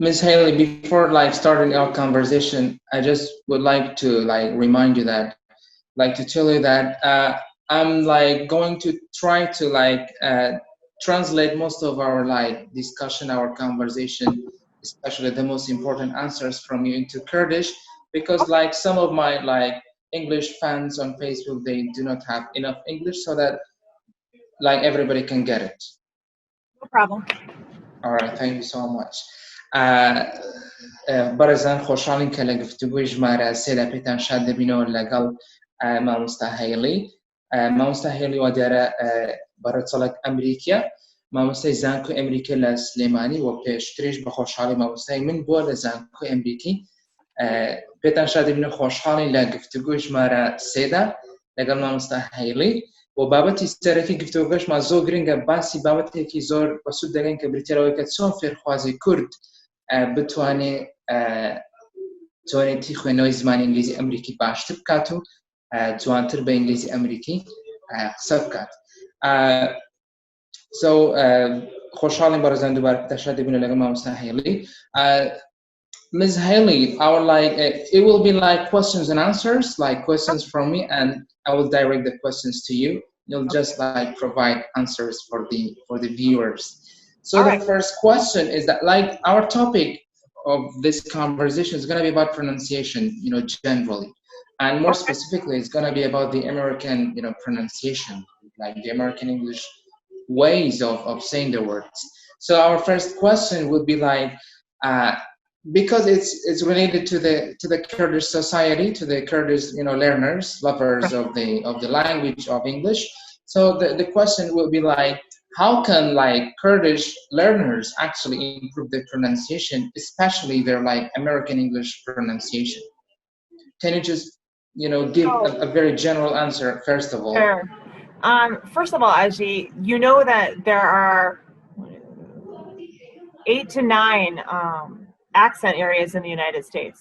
Ms. Hayley, before starting our conversation, I just would like to remind you that, to tell you that I'm going to try to translate most of our discussion, our conversation, especially the most important answers from you into Kurdish, because some of my English fans on Facebook, they do not have enough English so that everybody can get it. No problem. All right, thank you so much. برزان خوشحالین کە لە گفتوگوی ژمارە سێدا پێتان شاد دەبینەوە لەگەڵ مامۆستا هەیلی. مامۆستا هەیلی وا دیارە بەڕێچەڵک ئەمریکیە، مامۆستای زانکۆ ئەمریکی لە سلێمانی و پێشتریش بە خۆشحاڵی مامۆستای من بووە لە زانکۆ ئەمریکی. پێتان شاد دەبینە خۆشحاڵین لە گفتوگوی ژمارە سێدا لەگەڵ مامۆستا هەیلی. و بابەتی سەرەکی گفتوگۆشمان زۆر گرنگە، باسی بابەتێکی زۆر بەسوود دەگەین کە بریتێرەوەی کە چۆن فێرخوازی کورد بتوانێتی خوێنەوەی زمانی ئینگلیزی ئەمریکی باشتر بکات و جوانتر بە ئینگلیزی ئەمریکی قسە بکات. خۆشحاڵین بەڕێزان دووبارە پێتان دەبینە لەگەڵ مامۆستا هەیلی. Ms. Hayley, it will be questions and answers, questions from me, and I will direct the questions to you. You'll just provide answers for the viewers. So the first question is that our topic of this conversation is going to be about pronunciation, generally, and more specifically, it's going to be about the American, pronunciation, the American English ways of saying the words. So our first question would be because it's related to the Kurdish society, to the Kurdish learners, lovers of the language of English. So the question will be how can Kurdish learners actually improve their pronunciation, especially their American English pronunciation? Can you just give a very general answer first of all? Sure. First of all, Azhi, you know that there are 8 to 9 accent areas in the United States.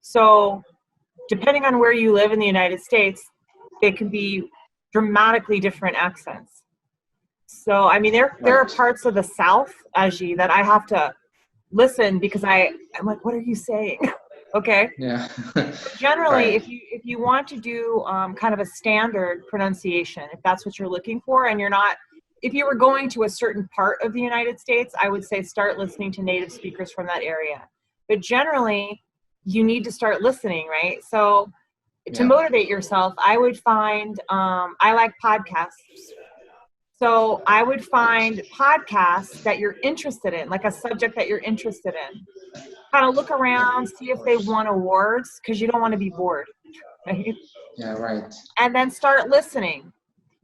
So depending on where you live in the United States, they can be dramatically different accents. So, I mean, there are parts of the South, Azhi, that I have to listen because I'm like, what are you saying? Okay. Yeah. Generally, if you want to do kind of a standard pronunciation, if that's what you're looking for, and you're not, if you were going to a certain part of the United States, I would say start listening to native speakers from that area. But generally, you need to start listening, right? So to motivate yourself, I would find, I like podcasts. So I would find podcasts that you're interested in, like a subject that you're interested in. Kind of look around, see if they won awards, because you don't want to be bored, right? Yeah, right. And then start listening.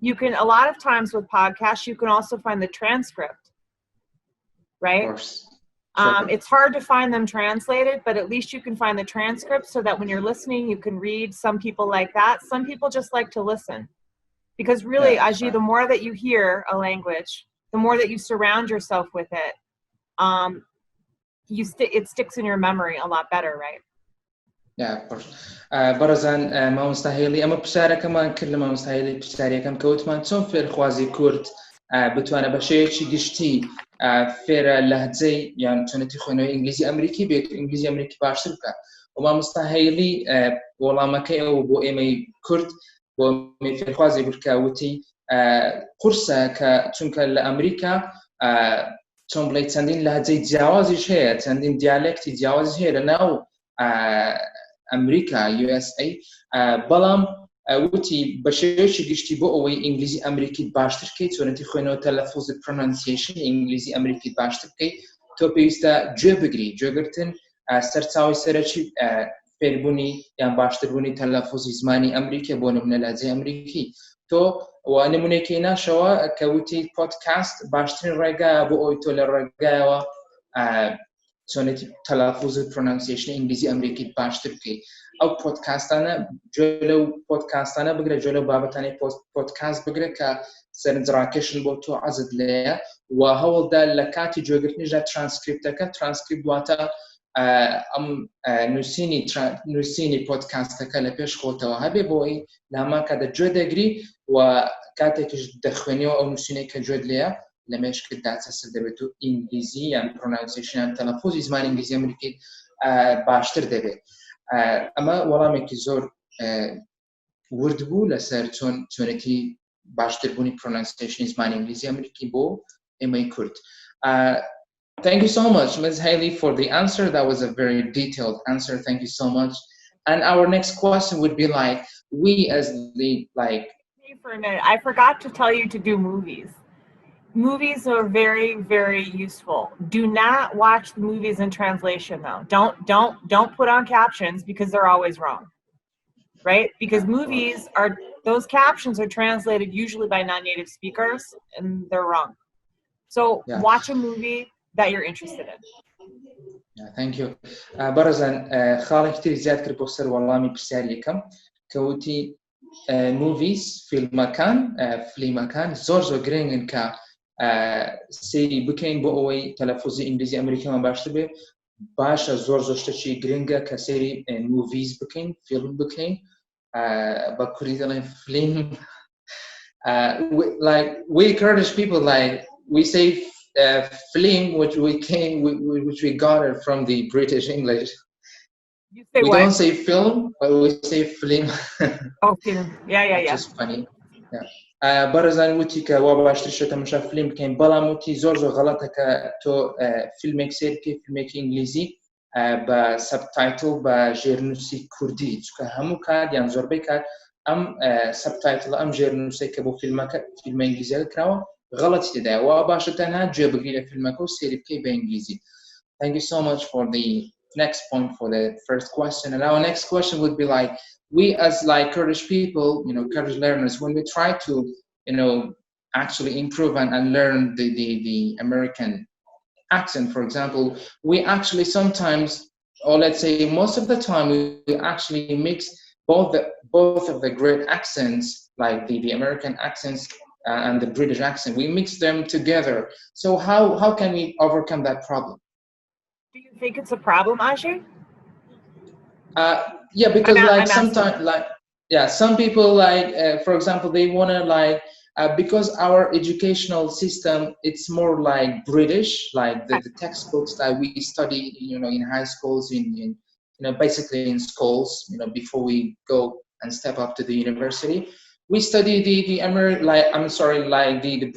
You can, a lot of times with podcasts, you can also find the transcript, right? Of course. Sure. It's hard to find them translated, but at least you can find the transcript so that when you're listening, you can read. Some people like that. Some people just like to listen. Because really, Azhi, the more that you hear a language, the more that you surround yourself with it, it sticks in your memory a lot better, right? Yeah, of course. بەڕێزان مامۆستا هەیلی ئەمە پرسیارەکەمان کرد لە مامۆستا هەیلی پرسیارەکەم کە وتمان چۆن فێرخوازی کورد بتوانە بە شێوەیەکی گشتی فێرە لەهجەی یان چۆنەتی خوێنەوەی ئینگلیزی ئەمریکی بێت و ئینگلیزی ئەمریکی باشتر بکات. و مامۆستا هەیلی وەڵامەکەی ئەوە بۆ ئێمەی کورد بۆ ئێمەی فێرخوازی بکە وتی قورسە کە چونکە لە ئەمریکا چۆن بڵێ چەندین لەهجەی جیاوازیش هەیە، چەندین دیالێکتی جیاوازی هەیە لەناو ئەمریکا USA، بەڵام وتی بە شێوەیەکی گشتی بۆ ئەوەی ئینگلیزی ئەمریکیت باشتر بکەیت، چۆنەتی خوێنەوە تەلەفوزت پرۆنانسیشن ئینگلیزی ئەمریکیت باشتر بکەیت، تۆ پێویستە گوێ بگری. گوێگرتن سەرچاوی سەرەکی فێربوونی یان باشتربوونی تەلەفوزی زمانی ئەمریکا بۆ نمونە لەهجەی ئەمریکی. تۆ نمونەیەکی ناشەوە کە وتی پۆدکاست باشترین ڕێگایە بۆ ئەوی تۆ لە ڕێگایەوە چۆنێتی تەلەفوزت پرۆنانسیشن ئینگلیزی ئەمریکیت باشتر بکەیت. ئەو پۆدکاستانە گوێ لەو پۆدکاستانە بگرە، گوێ لەو بابەتانەی پۆدکاست بگرە کە سەرنجڕاکێشن بۆ تۆ حەزت لێیە، و هەوڵدا لە کاتی گوێگرتنیشدا ترانسکریپتەکە، ترانسکریپت واتە ئەم نووسینی پۆدکاستەکە لە پێش خۆتەوە هەبێ بۆ ئەوی لە هەمان کاتە گوێ دەگری و کاتێکیش دەخوێنیەوە ئەو نووسینەی کە گوێت لێیە لمش كده أساس دبتو إنجليزي يعني pronunciation تلفظ زمان إنجليزي أمريكي باشتر دبي أما ولا مكزور وردبو لسر تونتي باشتر بوني pronunciation زمان إنجليزي أمريكي بو إما كرد. Thank you so much, Ms. Hayley, for the answer. That was a very detailed answer. Thank you so much. And our next question would be like, we as the like. For a minute, I forgot to tell you to do movies. Movies are very, very useful. Do not watch the movies in translation though. Don't put on captions because they're always wrong. Right? Because movies are, those captions are translated usually by non-native speakers and they're wrong. So watch a movie that you're interested in. Yeah, thank you. برزن خالي كتير زياد كربو سر والله مي بساليكم كوتي movies في المكان زورزو جرين كا سي بكين بوي تلفظي انجليزي امريكي ما باشتبه باشا زورزو شتشي جرينجا كسيري movies بكين فيلم بكين بكوريدلين فيلم like we Kurdish people like we say film, which we got it from the British English. You say we what? Don't say film, but we say film. Oh, film. Yeah. Just funny. Yeah. برزن وتی که وابشتر شده مشه فیلم کن بالا موتی زور غلطه که تو فیلم اکسیر که فیلم که انگلیزی با سبتایتل با جرنوسی کردی چون همو کار یان زور بیکار ام سبتایتل ام جرنوسی که بو فیلم انگلیزی کراو غلطی ده وابشتر تنها جواب بگیره فیلم که سری بکی به انگلیزی. Thank you so much for the next point for the first question. And our next question would be like, we as like Kurdish people, Kurdish learners, when we try to, actually improve and learn the American accent, for example, we actually sometimes, or let's say most of the time, we actually mix both of the great accents, like the American accents and the British accent. We mix them together. So how can we overcome that problem? Do you think it's a problem, Azhi? Yeah, because sometimes, some people for example, they want to because our educational system, it's more like British, like the textbooks that we study, in high schools, in basically in schools, before we go and step up to the university, we study the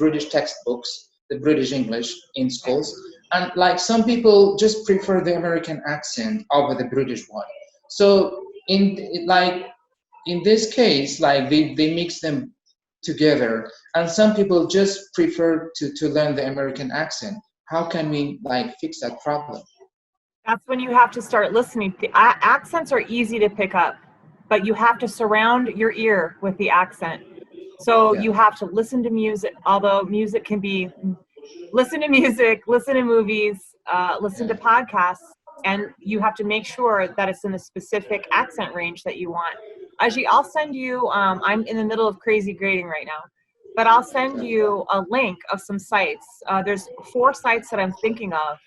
British textbooks, the British English in schools. And some people just prefer the American accent over the British one. So in this case, they mix them together, and some people just prefer to learn the American accent. How can we fix that problem? That's when you have to start listening. The accents are easy to pick up, but you have to surround your ear with the accent. So you have to listen to music, although music can be, listen to music, listen to movies, listen to podcasts, and you have to make sure that it's in the specific accent range that you want. Azhi, I'll send you, I'm in the middle of crazy grading right now, but I'll send you a link of some sites. There's 4 sites that I'm thinking of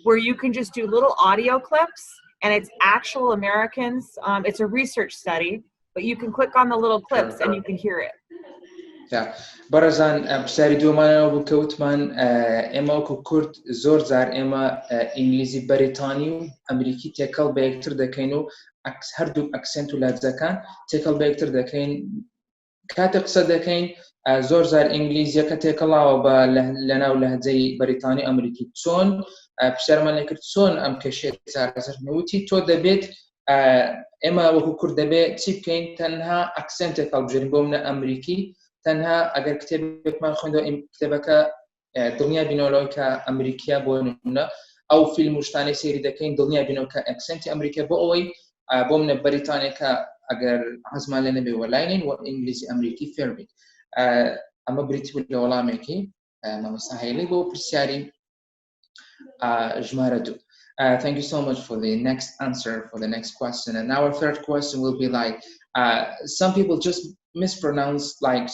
where you can just do little audio clips, and it's actual Americans. It's a research study, but you can click on the little clips and you can hear it. برزان بسیاری دومانه و بکوتمان اما کو کرد زور زار اما انگلیزی بریتانی و امریکی تکل بیکتر دکینو هر دو اکسنت و لحظکان تکل بیکتر دکین کات قصد دکین زور زار انگلیزی کتکل آو با لنا و لحظه بریتانی امریکی چون بسیار من لکرد چون ام کشیت زار نوتی تو دبیت اما و کو کرد دبیت چی بکین تنها اکسنت تکل بجرین بومن امریکی تنها اگر كتابك ما خوندو كتابك دنيا بينولو كأمريكا بونونا أو فيلم مشتاني سيري دكين دنيا بينو كأكسنت أمريكا بوي بومنا بريطانيا كأجر عزمان لنا بولاينين وإنجليزي أمريكي فيرمي أما بريتي ولا أمريكي ما مستحيل بو برسياري جماردو. Thank you so much for the next answer for the next question. And our third question will be some people just mispronounce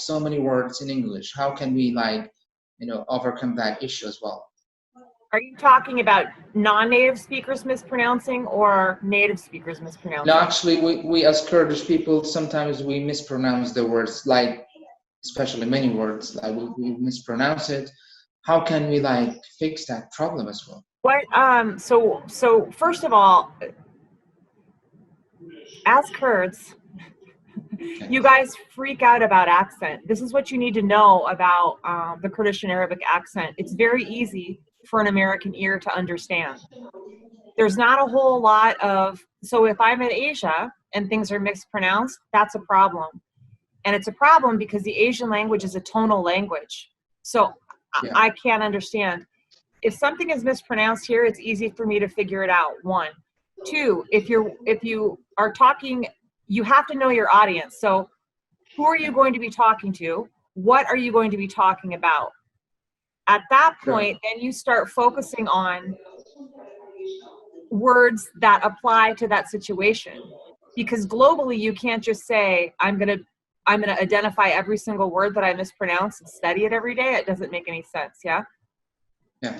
so many words in English. How can we overcome that issue as well? Are you talking about non-native speakers mispronouncing or native speakers mispronouncing? No, actually, we as Kurdish people, sometimes we mispronounce the words, especially many words, we mispronounce it. how can we like fix that problem as well? What so first of all, as Kurds, you guys freak out about accent. This is what you need to know about the Kurdish and Arabic accent. It's very easy for an American ear to understand. There's not a whole lot of, so if I'm in Asia and things are mispronounced, that's a problem. And it's a problem because the Asian language is a tonal language. So Yeah. I can't understand. If something is mispronounced here, it's easy for me to figure it out, one. Two, if you are talking, you have to know your audience. So who are you going to be talking to? What are you going to be talking about? At that point, then you start focusing on words that apply to that situation. Because globally, you can't just say, I'm gonna identify every single word that I mispronounce and study it every day. It doesn't make any sense, yeah? Yeah,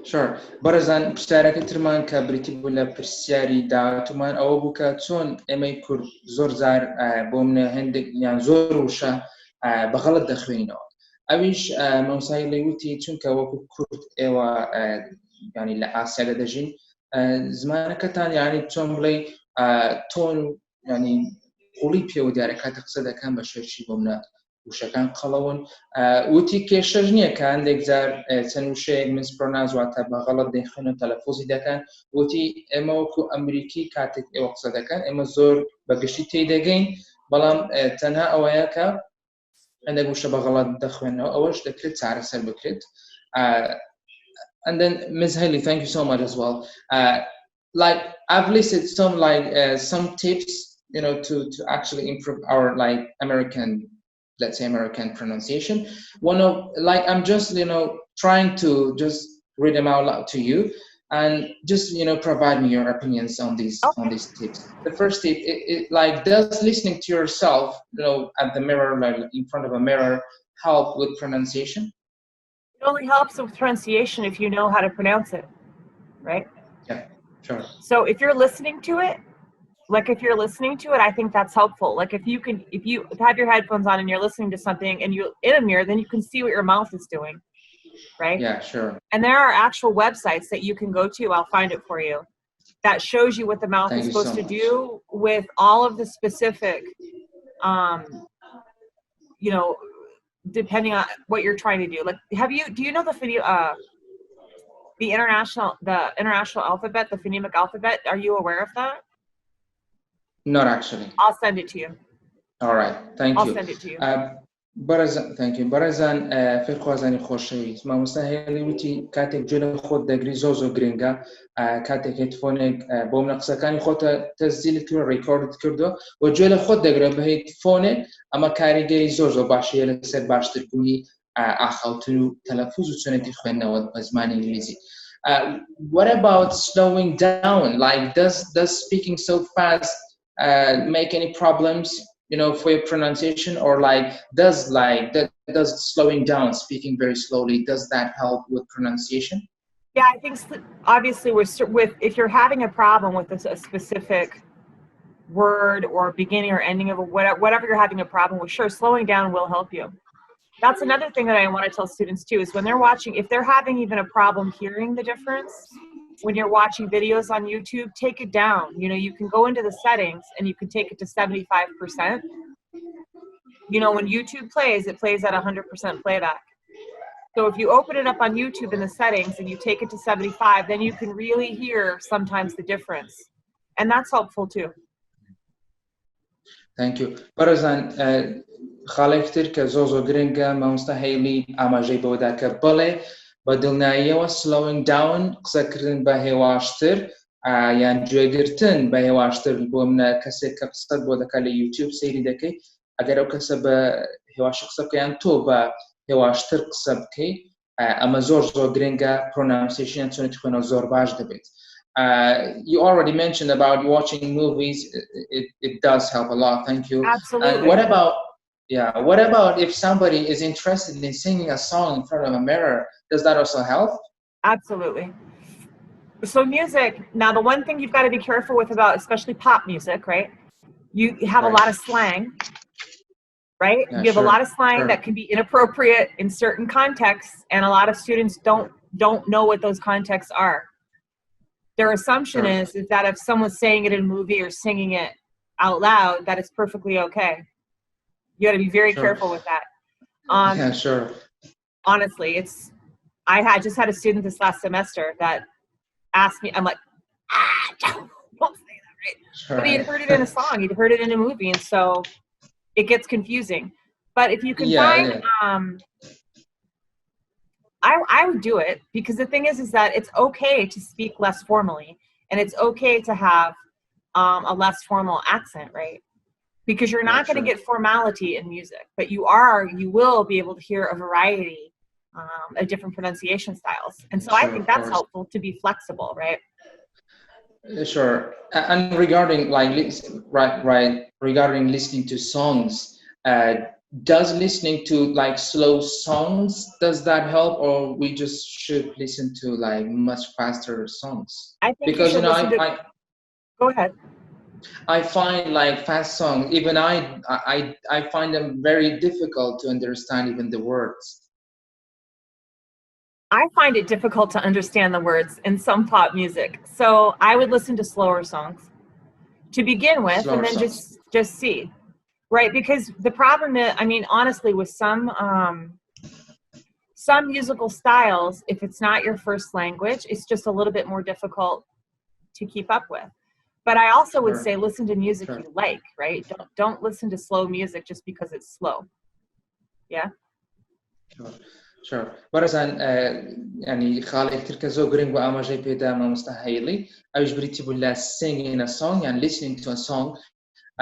sure. برزان پرسیارەکە ترمان کە بریتی بوو لە پرسیاری داهاتوومان ئەوە بوو کە چۆن ئێمەی کورد زۆر جار بۆ منە هەندێک یان زۆر وشە بەغەڵەت دەخوێنینەوە. ئەویش مەمسای لێ وتی چونکە وەکو کورد ئێوە ینی لە ئاسیادا دەژین زمانەکەتان یعنی چۆن بڵێ تۆن ینی قوڵی پێوە دیارە کاتە قسە دەکەن بە شێرشی بۆ منە وشەکان قەڵەون وتی کێشەش نییە کە هەندێک جار چەند وشەیەک میسپرۆناونس واتە بەغەڵەت دەیخوێن و تەلەفۆزی دەکەن وتی ئێمە وەکو ئەمریکی کاتێک ئێوە قسە دەکەن ئێمە زۆر بەگشتی تێیدەگەین بەڵام تەنها ئەوەیە کە هەندێک وشە بەغەڵەت دەخوێنەوە ئەوەش دەکرێت چارەسەر بکرێت. And then Ms. Hayley, thank you so much as well. Like I've listed some tips, you know, to actually improve our like American, let's say American pronunciation. One of like I'm just, you know, trying to just read them out loud to you and just, you know, provide me your opinions on these tips. The first tip, it like does listening to yourself, you know, at the mirror, like in front of a mirror, help with pronunciation? It only helps with pronunciation if you know how to pronounce it, right? Yeah, sure. So if you're listening to it, like if you're listening to it, I think that's helpful. Like if you have your headphones on and you're listening to something and you're in a mirror, then you can see what your mouth is doing, right? Yeah, sure. And there are actual websites that you can go to, I'll find it for you, that shows you what the mouth is supposed to do with all of the specific, you know, depending on what you're trying to do. Like, do you know the video, the international alphabet, the phonemic alphabet? Are you aware of that? Not actually. I'll send it to you. All right, thank you. I'll send it to you. Thank you. Barazan فرخوازانی خوشی ما مستحیلی وتی کاتک جل خود دگری زوزو گرینگا کاتک هیدفونک بوم نقصکانی خود تسجیل کرد ریکورد کرده و جل خود دگری به هیدفونه اما کاریگری زوزو باشی لسر باشتر کنی آخوتو تلفظ و چنتی خوانه و بزمان انگلیسی. What about slowing down? Like does speaking so fast make any problems, you know, for your pronunciation, or like does slowing down, speaking very slowly, does that help with pronunciation? Yeah, I think obviously with if you're having a problem with a specific word or beginning or ending of whatever you're having a problem with, sure, slowing down will help you. That's another thing that I want to tell students too, is when they're watching, if they're having even a problem hearing the difference, when you're watching videos on YouTube, take it down. You know, you can go into the settings and you can take it to 75%. You know, when YouTube plays, it plays at 100% playback. So if you open it up on YouTube in the settings and you take it to 75, then you can really hear sometimes the difference. And that's helpful too. Thank you. Barazan, خالفتر که زوزو گرینگا ما مستحیلی اما جای بودا که بله بدلنایه و slowing down قصه کردن به هواشتر یان جوگرتن به هواشتر بومنا کسی که قصد بودا که لیوتیوب سیری دکی اگر او کسی به هواش قصه که تو به هواشتر قصه بکی اما زور گرینگا pronunciation چون تخونه زور باش دبید. You already mentioned about watching movies. It does help a lot. Thank you. Absolutely. What about if somebody is interested in singing a song in front of a mirror? Does that also help? Absolutely. So music, now the one thing you've got to be careful with about, especially pop music, right? You have a lot of slang. right? Yeah, We have a lot of slang sure. that can be inappropriate in certain contexts, and a lot of students don't know what those contexts are. Their assumption is that if someone's saying it in a movie or singing it out loud, that it's perfectly okay. You got to be very careful with that. Yeah, sure. Honestly, I just had a student this last semester that asked me, I'm like, don't say that, right? Sure. But he'd heard it in a song, he'd heard it in a movie, and so it gets confusing. But if you can find, I would do it, because the thing is that it's okay to speak less formally, and it's okay to have a less formal accent, right? Because you're not going to get formality in music, but you will be able to hear a variety of different pronunciation styles. And so I think that's helpful, to be flexible, right? Sure. And regarding regarding listening to songs, does listening to like slow songs, does that help, or we just should listen to like much faster songs? I think because you should listen to. Go ahead. I find like fast songs, even I find them very difficult to understand, even the words. I find it difficult to understand the words in some pop music, so I would listen to slower songs to begin with, and then just see, right? Because the problem is, I mean, honestly, with some musical styles, if it's not your first language, it's just a little bit more difficult to keep up with. But I also would say listen to music you like, right? Don't listen to slow music just because it's slow. Yeah. Sure. برزن يعني خالق تركزو green و أما جاي بيدا ما مستحيلي أيش بريتي بولا singing a song and listening to a song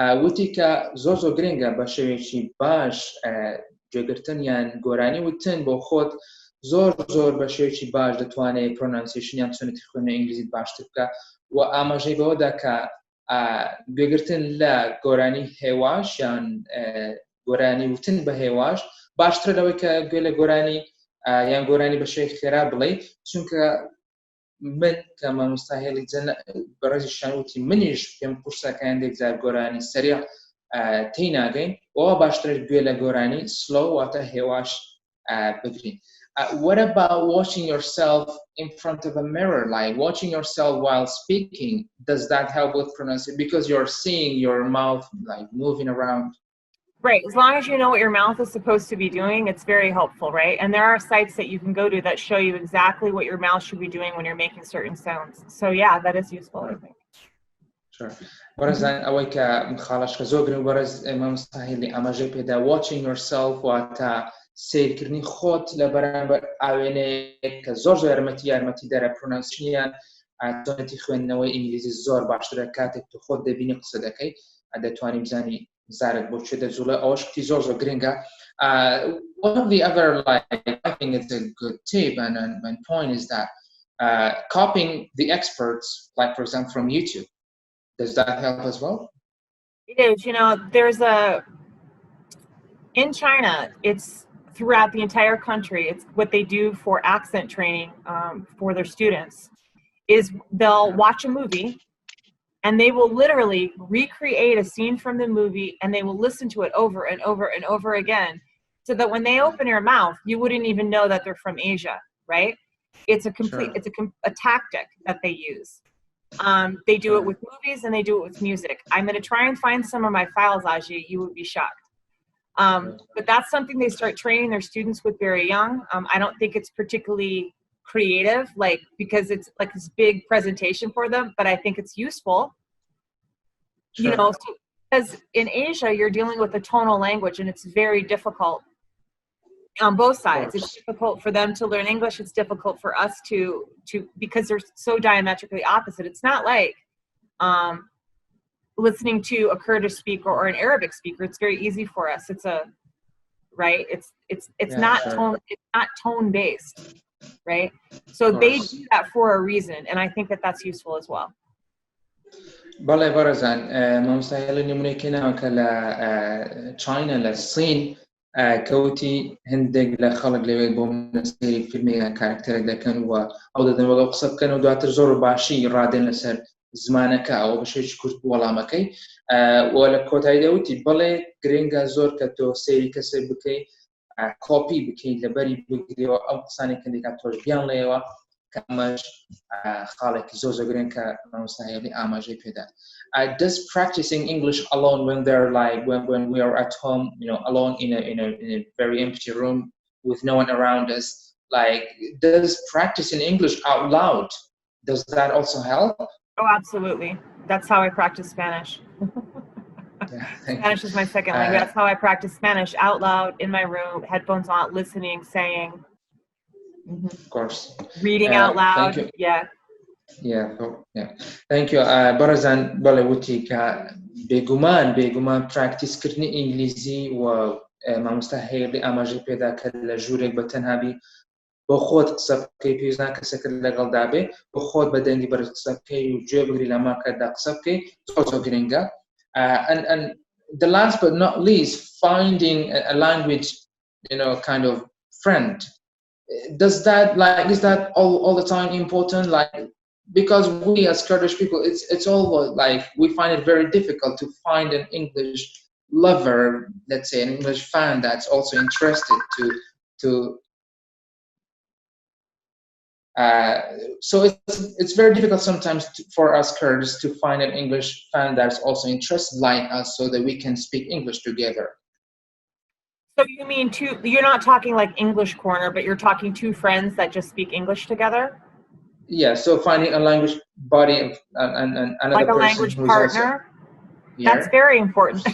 وتيكا زوزو greenga باشويشي باش جوگرتن يعني گورانی وتن بو خود زور باشويشي باش دتواني pronunciation يعني توني تخونه إنجليزي باش تبقى و أما جاي بودا كا جوگرتن لا گورانی هواش يعني گورانی وتن بهواش باشتر لەوەی کە گوێ لە گۆرانی یان گۆرانی بە شێوەی خێرا بڵێ، چونکە من کە مامۆستا هێڵی بەڕێزی شانوتی منیش پێم قورسەکەیان دێکجار گۆرانی سەریع تێی ناگەین، ئەوە باشترە گوێ لە گۆرانی سلۆ واتە هێواش بگرین. What about watching yourself in front of a mirror, like watching yourself while speaking? Does that help with pronunciation? Because you're seeing your mouth like moving around. Right. As long as you know what your mouth is supposed to be doing, it's very helpful, right? And there are sites that you can go to that show you exactly what your mouth should be doing when you're making certain sounds. So yeah, that is useful, I think. Sure. Whereas أوي كمخالش كزوجري whereas ما مستحيل أما جاي بيدا watching yourself وتا سير كرني خود لبرامبر أوينه كزوج يرمتي داره pronunciation تونتي خوين نوعي إنجليزي زور باشتر كاتك تخود دبینی قصده کی عده توانی بزنی زارد بود شده زوله آوش کتی زور گرینگا. One of the other I think it's a good tip and point is that copying the experts, like for example from YouTube. Does that help as well? It is. You know, in China, it's throughout the entire country. It's what they do for accent training for their students is they'll watch a movie and they will literally recreate a scene from the movie and they will listen to it over and over and over again so that when they open their mouth, you wouldn't even know that they're from Asia, right? It's a tactic that they use. They do it with movies and they do it with music. I'm going to try and find some of my files, Azhi. You would be shocked. But that's something they start training their students with very young. I don't think it's particularly creative, like because it's like this big presentation for them, but I think it's useful. Sure. You know, because in Asia, you're dealing with a tonal language and it's very difficult on both sides. It's difficult for them to learn English. It's difficult for us to because they're so diametrically opposite. It's not like listening to a Kurdish speaker or an Arabic speaker. It's very easy for us. It's not tone based, right? So they do that for a reason, and I think that that's useful as well. بله برزن ما مستحيل نمونه كنا كلا China للصين كوتي هندق لخلق لوي بومنسيري فيلمي كاركتر ده كان و أو ده وقصة كانوا دوات زور باشي رادين لسر زمانەکە ئەوە بەشێکی کورت وەڵامەکەی وە لە کۆتایی دەوتی بەڵێ گرنگە زۆر کە تۆ سەیری کەسێک بکەی کۆپی بکەیت لەبەری بگرێەوە ئەو قسانی کەندێکات تۆش بیان لێەوە کە ئەمەش خاڵێکی زۆر گرنگ کە مامۆستا هێلی ئاماژەی پێدا. Does practicing English alone when they're like when we are at home, alone in a very empty room with no one around us, like does practicing English out loud, does that also help? Oh, absolutely. That's how I practice Spanish. Spanish is my second language. That's how I practice Spanish out loud in my room, headphones on, listening, saying. Of course. Reading out loud. Thank you. Yeah. Yeah. Thank you. Barazan balawuti ka beguman practice kirni Englizi wa mamosta Hayley amaji peda kala jurek batanhabi بۆ خۆت قسە بکەی پێویست کەسەکەت لەگەڵ دابێ بۆ خۆت بەدەنگی بەرز قسە بکەی و گوێ بگری لە ماکەتدا قسە بکەی زۆر گرنگە. And the last but not least, finding a language, kind of friend. Is that all the time important? Like, because we as Kurdish people, it's all like we find it very difficult to find an English lover, let's say an English fan that's also interested to so it's very difficult sometimes for us Kurds to find an English fan that's also interested like us so that we can speak English together. So you mean you're not talking like English corner, but you're talking two friends that just speak English together? Yeah, so finding a language buddy and another like a person language who's partner. That's very important.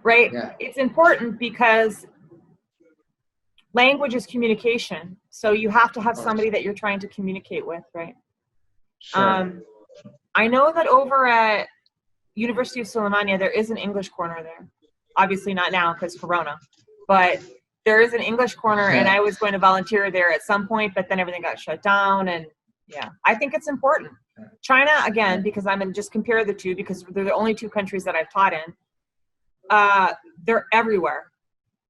Right? Yeah. It's important because language is communication. So you have to have somebody that you're trying to communicate with, right? Sure. I know that over at University of Suleimania, there is an English corner there. Obviously not now because Corona, but there is an English corner and I was going to volunteer there at some point, but then everything got shut down. And yeah, I think it's important. China, again, because I'm going to just compare the two because they're the only two countries that I've taught in. They're everywhere.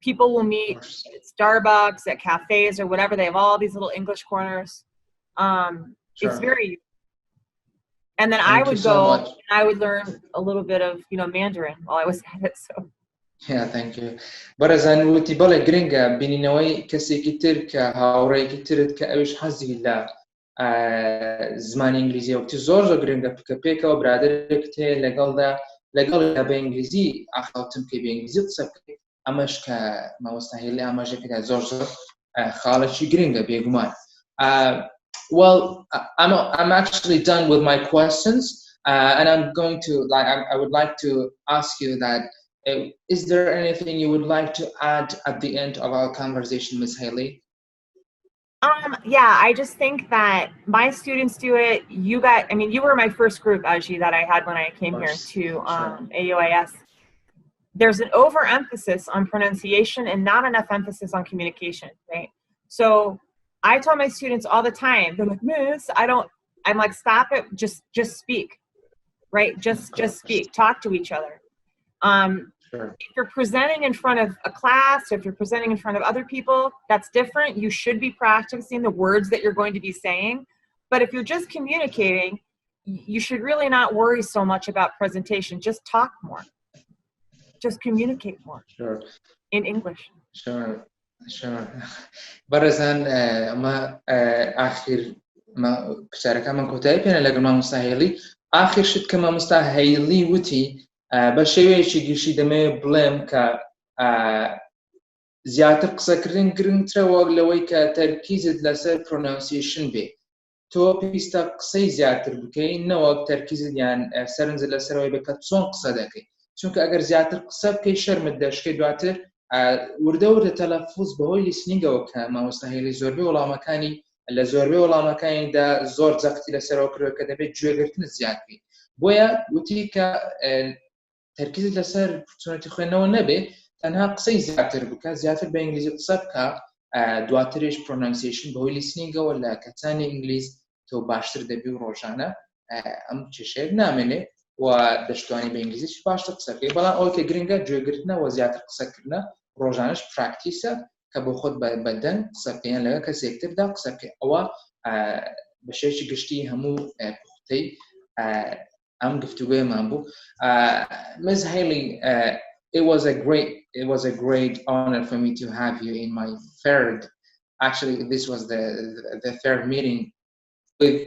People will meet at Starbucks, at cafes or whatever. They have all these little English corners. It's very, and then I would go and I would learn a little bit of, Mandarin while I was at it. So. Yeah, thank you. Barazan wuti bala gringa bininawai kasiki tirka hawrayki tirit ka awish hazi la زمان انگلیزی وقتی زور گرنگه پکا و برادر کته لگال به انگلیزی آخواتم که به انگلیزی قصه اماش که ما مستحیل اماش که زور خالشی گرنگه بیگمان. Well, I'm actually done with my questions, and I'm going to I would like to ask you that is there anything you would like to add at the end of our conversation, Ms. Hayley? Yeah, I just think that my students do it. You were my first group, Azhi, that I had when I came here to AUIS. There's an overemphasis on pronunciation and not enough emphasis on communication, right? So I tell my students all the time, they're like, Miss, I'm like, stop it, just speak, right? Just speak, talk to each other. If you're presenting in front of a class, or if you're presenting in front of other people, that's different. You should be practicing the words that you're going to be saying. But if you're just communicating, you should really not worry so much about presentation. Just talk more. Just communicate more. Sure. In English. Sure. برزن ما آخر ما بشارك من كتاب أنا لقى ما مستحيلي آخر شيء كمان مستحيلي وتي بشوي شيء جشي دمه بلم ك زيادة قصة كرين تروق لوي كتركيز لسه pronunciation به تو بيستا قصة زيادة بكي نوع تركيز يعني سرنز لسه روي بكتصون قصة دكي چونکە ئەگەر زیاتر قسە بکەی شەرمت دەشکەی دواتر وردە تەلەفوز بەهۆی لیسنینگەوە کە مامۆستا هێلی زۆربەی وەڵامەکانی لە زۆربەی وەڵامەکانیدا زۆر جەقتی لەسەرەوە کردووە کە دەبێت گوێگرتنت زیاد بکەیت بۆیە وتی کە تەرکیزت لەسەر چۆنەتی خوێندنەوە نەبێت تەنها قسەی زیاتر بکە زیاتر بە ئینگلیزی قسە بکە دواتریش پرۆنانسیشن بەهۆی لیسنینگەوە لە کەسانی ئینگلیز تۆ باشتر دەبی و ڕۆژانە ئەم کێشەیەک نامێنێ و دەشتوانی بە ئینگلیزیش باشتر قسە بکەی بەڵام ئەوەی کە گرنگە گوێگرتنە و زیاتر قسەکردنە ڕۆژانەش پراکتیسە کە بۆ خۆت بەدەن قسە بکەیان لەگەڵ کەسێکتردا قسە بکەی ئەوە بەشێکی گشتی هەموو پوختەی I'm going to be Mambu. Ms. Hayley, it was a great honor for me to have you in my third. Actually, this was the third meeting with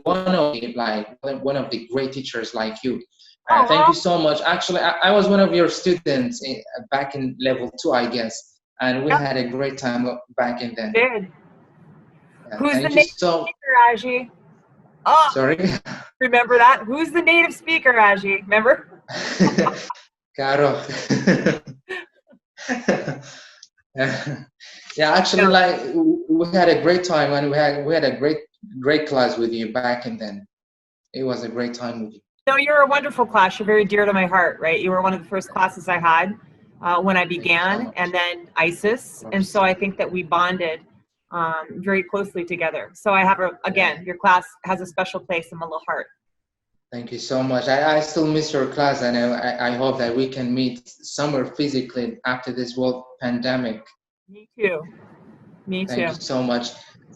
one of the great teachers like you. Thank you so much. Actually, I was one of your students back in level 2, I guess, and we had a great time back in then. Did. Yeah, Who's the thank you native so. speaker, Azhi? Oh, Sorry. remember that? Who's the native speaker, Azhi? Remember? Caro. Yeah, actually, like we had a great time, and we had a great class with you back in then. It was a great time with you. No, you're a wonderful class. You're very dear to my heart, right? You were one of the first classes I had when I began, and then ISIS, and so I think that we bonded very closely together. So I have again, your class has a special place in my little heart. Thank you so much. I still miss your class, and I hope that we can meet somewhere physically after this world pandemic. Me too. Me too. Thank you so much.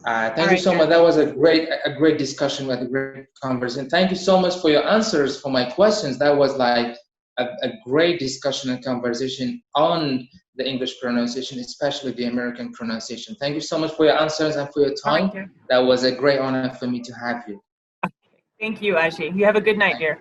Thank you so much. That was a great discussion, with a great conversation. Thank you so much for your answers for my questions. That was like a great discussion and conversation on the English pronunciation, especially the American pronunciation. Thank you so much for your answers and for your time. That was a great honor for me to have you. Thank you, Azhi. You have a good night, dear.